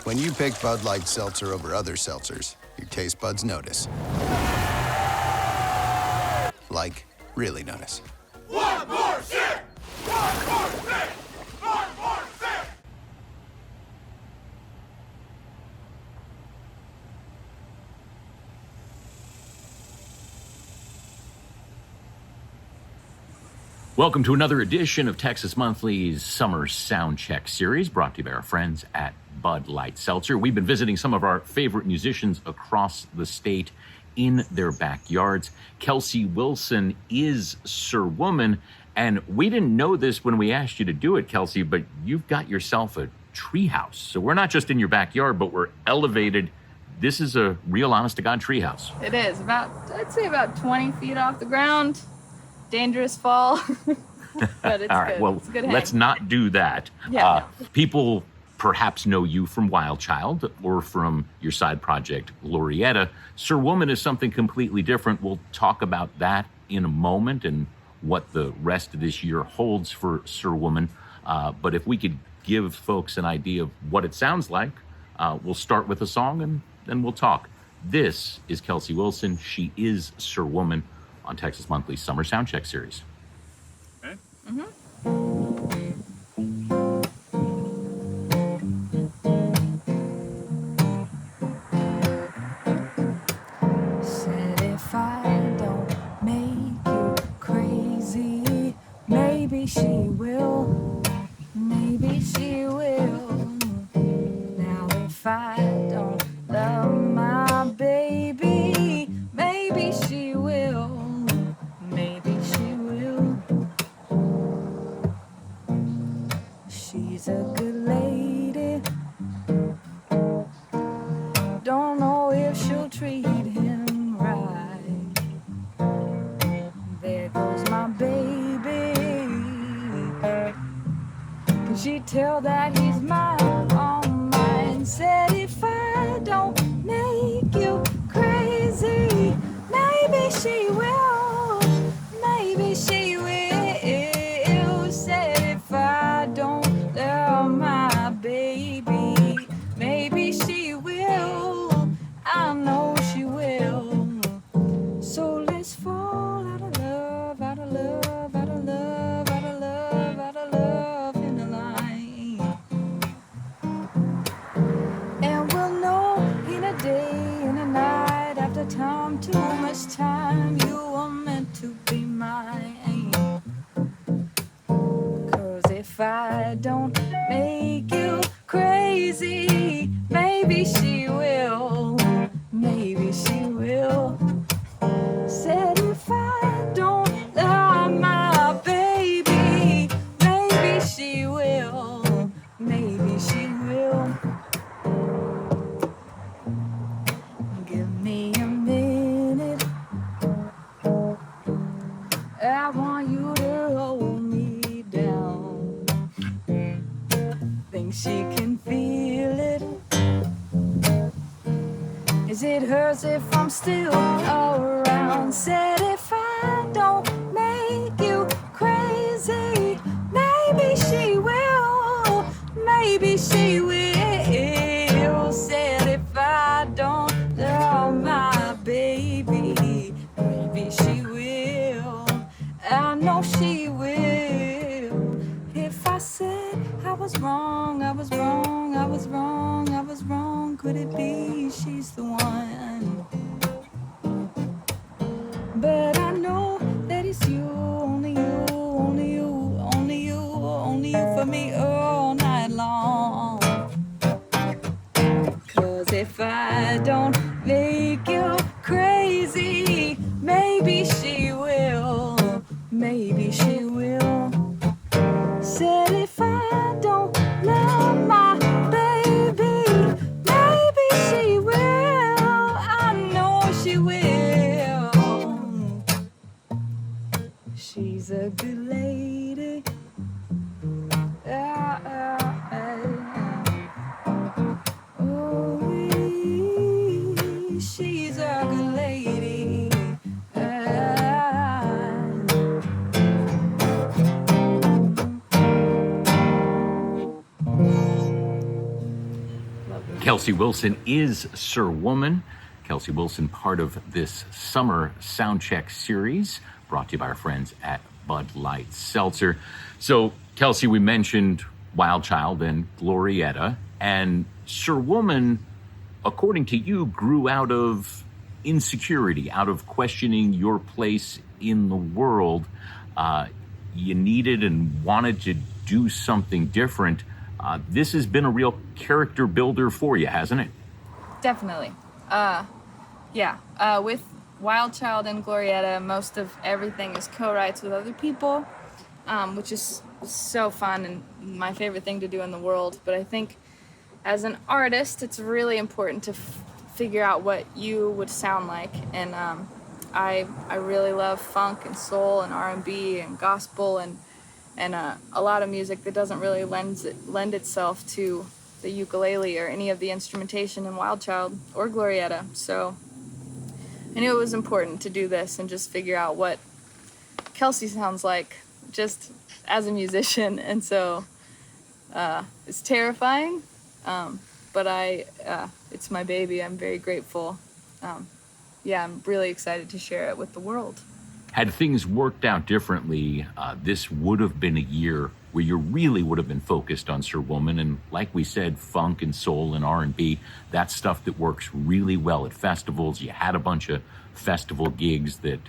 When you pick Bud Light Seltzer over other seltzers, your taste buds notice. Like, really notice. One more sip! One more sip! One more sip! Welcome to another edition of Texas Monthly's Summer Soundcheck series, brought to you by our friends at Bud Light Seltzer. We've been visiting some of our favorite musicians across the state in their backyards. Kelsey Wilson is Sir Woman, and we didn't know this when we asked you to do it, Kelsey, but you've got yourself a treehouse. So we're not just in your backyard, but we're elevated. This is a real honest-to-God treehouse. It is I'd say about 20 feet off the ground. Dangerous fall, but it's All right, good. well, It's a good let's hang. not do that. Yeah, no. People perhaps know you from Wild Child or from your side project, Glorietta. Sir Woman is something completely different. We'll talk about that in a moment and what the rest of this year holds for Sir Woman. But if we could give folks an idea of what it sounds like, we'll start with a song and then we'll talk. This is Kelsey Wilson. She is Sir Woman on Texas Monthly's Summer Soundcheck series. Okay. Said if I don't make you crazy, maybe she will, maybe she will. Now if I don't love my baby, maybe she will, maybe she will. She's a good lady, don't know if she'll treat him right. There goes my baby. Can she tell that he's mine, all mine? Said if I don't make you crazy, maybe she will, maybe she will. Said if I don't love my baby, maybe she will, I know she will. So let's fall out of love, out of love, out of love, out of love, out of love in the line. And we'll know in a day, in a night, after time, too much time, you are meant to be mine. 'Cause if I don't make you crazy, maybe she will, maybe she will. Said if I don't love my baby, maybe she will, maybe she will. Give me a minute, I want you to hold me down. Think she can feel it? Is it hers if I'm still around? Said if I don't make you crazy, maybe she will, maybe she will. Said if I don't love my baby, maybe she will, I know she will. If I said I was wrong, I was wrong, I was wrong, I was wrong, could it be she's the one? But I know that it's you, only you, only you, only you, only you for me all night long. 'Cause if I don't make you crazy, maybe she will, maybe she will. Said if I don't love my baby, maybe she will, I know she will. She's a good lady. Oh, she's a good lady. Kelsey Wilson is Sir Woman. Kelsey Wilson, part of this summer soundcheck series brought to you by our friends at Bud Light Seltzer. So, Kelsey, we mentioned Wild Child and Glorietta, and Sir Woman, according to you, grew out of insecurity, out of questioning your place in the world. You needed and wanted to do something different. This has been a real character builder for you, hasn't it? Definitely. With Wild Child and Glorietta, most of everything is co-writes with other people, which is so fun and my favorite thing to do in the world. But I think as an artist, it's really important to figure out what you would sound like. And I really love funk and soul and R&B and gospel and a lot of music that doesn't really lend itself to the ukulele or any of the instrumentation in Wild Child or Glorietta. So I knew it was important to do this and just figure out what Kelsey sounds like just as a musician. And so it's terrifying, but it's my baby. I'm very grateful. I'm really excited to share it with the world. Had things worked out differently, this would have been a year where you really would have been focused on Sir Woman. And like we said, funk and soul and R&B, that's stuff that works really well at festivals. You had a bunch of festival gigs that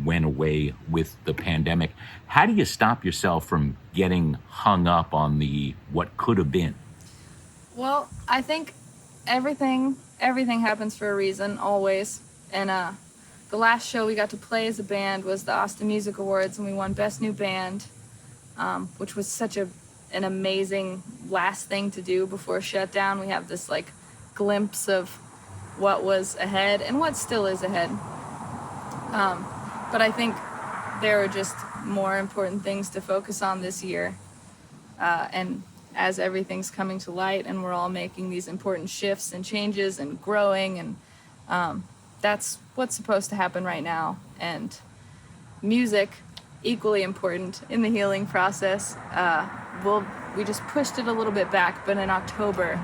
went away with the pandemic. How do you stop yourself from getting hung up on the what could have been? Well, I think everything happens for a reason, always. And the last show we got to play as a band was the Austin Music Awards, and we won Best New Band, which was such an amazing last thing to do before shutdown. We have this like glimpse of what was ahead and what still is ahead. But I think there are just more important things to focus on this year. And as everything's coming to light and we're all making these important shifts and changes and growing, and that's what's supposed to happen right now. And music, equally important in the healing process. We just pushed it a little bit back, but in October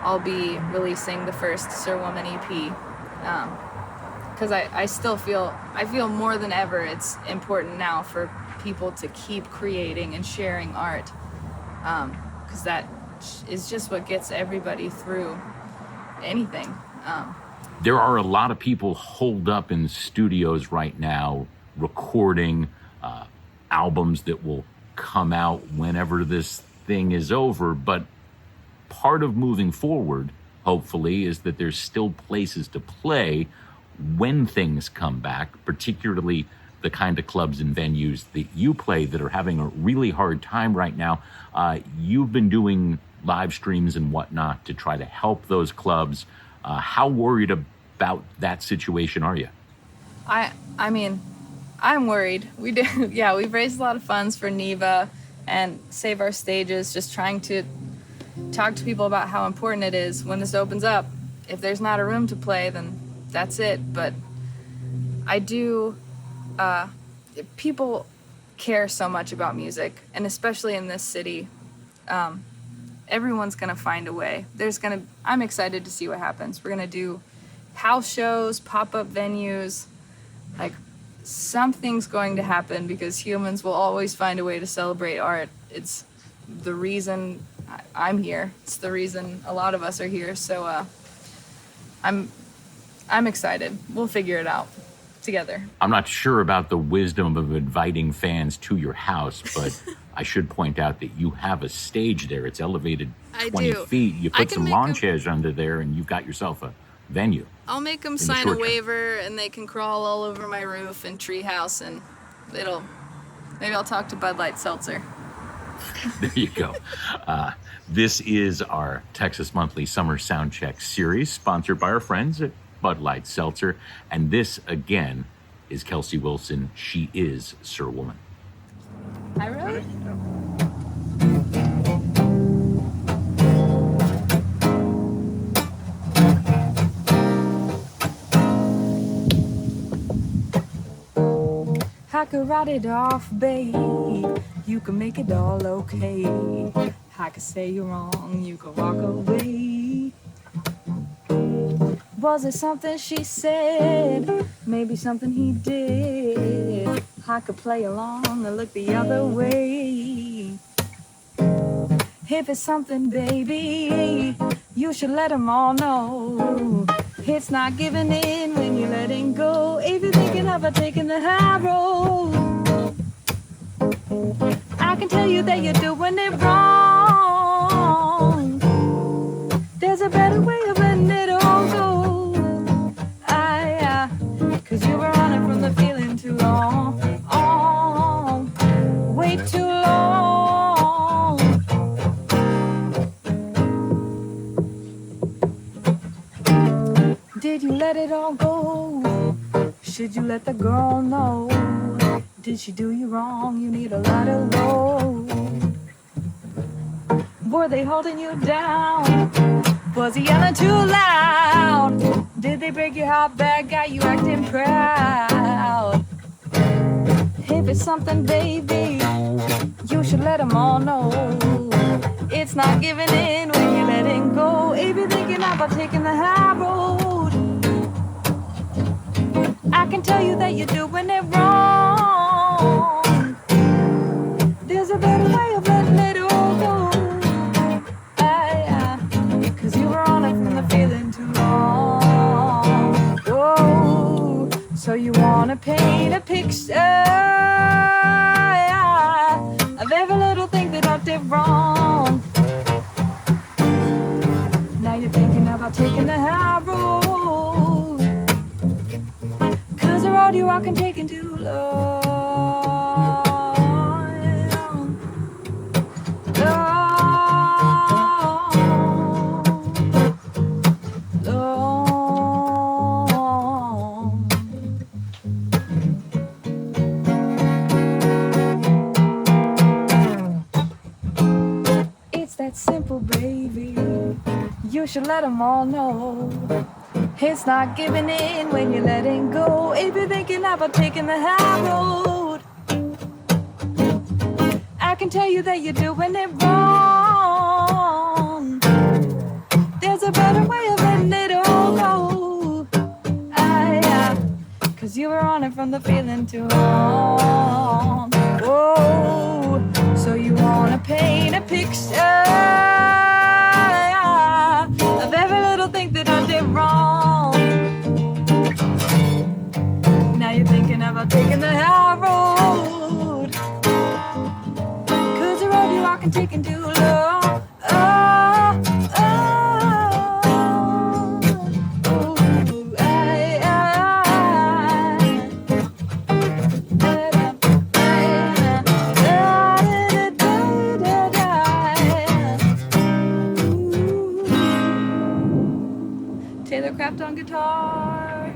I'll be releasing the first Sir Woman EP. Because I feel more than ever it's important now for people to keep creating and sharing art. Because that is just what gets everybody through anything. There are a lot of people holed up in studios right now recording albums that will come out whenever this thing is over. But part of moving forward, hopefully, is that there's still places to play when things come back, particularly the kind of clubs and venues that you play that are having a really hard time right now. You've been doing live streams and whatnot to try to help those clubs. How worried about that situation are you? I mean, I'm worried. We've raised a lot of funds for NEVA and Save Our Stages, just trying to talk to people about how important it is when this opens up. If there's not a room to play, then that's it. But I do, people care so much about music, and especially in this city, everyone's gonna find a way. I'm excited to see what happens. We're gonna do house shows, pop-up venues, like something's going to happen because humans will always find a way to celebrate art. It's the reason I'm here. It's the reason a lot of us are here. So I'm excited. We'll figure it out together. I'm not sure about the wisdom of inviting fans to your house, but I should point out that you have a stage there. It's elevated 20 feet. You put some lawn chairs under there, and you've got yourself a venue. I'll make them sign a waiver, and they can crawl all over my roof and treehouse, and maybe I'll talk to Bud Light Seltzer. There you go. This is our Texas Monthly Summer Soundcheck series, sponsored by our friends at Bud Light Seltzer. And this, again, is Kelsey Wilson. She is Sir Woman. I wrote. I could write it off, babe. You can make it all okay. I could say you're wrong. You could walk away. Was it something she said? Maybe something he did. I could play along and look the other way. If it's something, baby, you should let them all know. It's not giving in when you're letting go. If you're thinking about taking the high road, I can tell you that you're doing it wrong. There's a better way of letting it all go. Cause you were running from the feeling too long. Way too long. Did you let it all go? Should you let the girl know? Did she do you wrong? You need a lot of load. Were they holding you down? Was he yelling too loud? Did they break your heart back? Got you acting proud? If it's something, baby, you should let them all know. It's not giving in when you're letting go. If you're thinking about taking the high road, I can tell you that you're doing it wrong. There's a better way of letting it all go. Cause you were on it from the feeling too long. Oh, so you wanna paint a picture of every little thing that I did wrong. Now you're thinking about taking the high road. Cause the road you are can take too long. It's that simple, baby. You should let them all know. It's not giving in when you're letting go. If you're thinking about taking the high road, I can tell you that you're doing it wrong. There's a better way of letting it all go. Cause you were on it from the feeling too long. Whoa, so you wanna paint a picture of every little thing that I did wrong. Now you're thinking about taking the high road. Cause the road you are can take too long. Taylor Craft on guitar.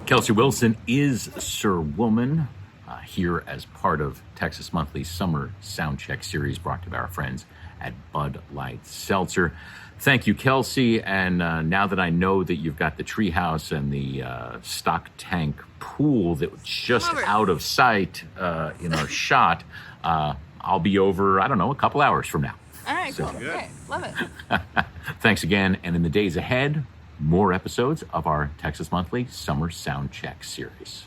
Kelsey Wilson is Sir Woman, here as part of Texas Monthly's Summer Soundcheck series brought to you by our friends at Bud Light Seltzer. Thank you, Kelsey. And now that I know that you've got the treehouse and the stock tank pool that was just out of sight in our shot, I'll be over, I don't know, a couple hours from now. All right, cool. Okay, love it. Thanks again. And in the days ahead, more episodes of our Texas Monthly Summer Soundcheck series.